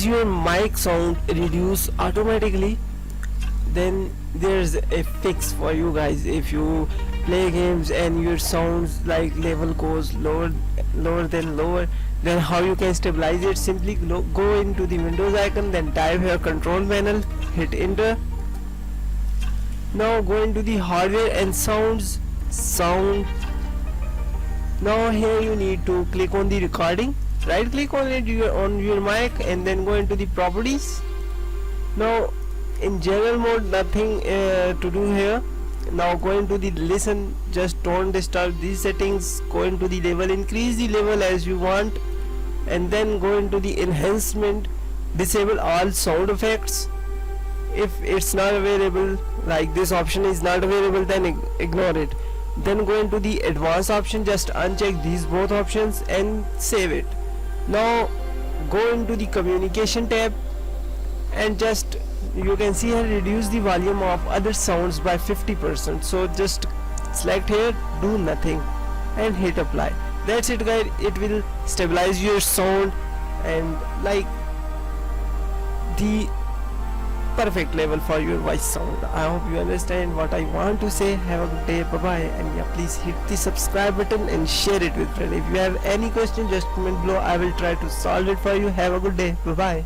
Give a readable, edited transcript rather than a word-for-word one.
is your mic sound reduce automatically, then there's a fix for you guys. If you play games and your sounds like level goes lower than lower, then how you can stabilize it? Simply go into the Windows icon, then type here control panel, hit enter. Now go into the hardware and sound. Now here you need to click on the recording, right click on it on your mic, and then go into the properties. Now in general mode, nothing to do here. Now go into the listen, just don't disturb these settings. Go into the level, increase the level as you want, and then go into the enhancement, disable all sound effects. If it's not available, like this option is not available, then ignore it. Then go into the advanced option, just uncheck these both options and save it. Now go into the communication tab and just, you can see here, reduce the volume of other sounds by 50%. So just select here, do nothing, and hit apply. That's it guys. It will stabilize your sound and like the perfect level for your voice sound. I hope you understand what I want to say. Have a good day, bye bye, and yeah, please hit the subscribe button and share it with friends. If you have any question, just comment below. I will try to solve it for you. Have a good day, bye bye.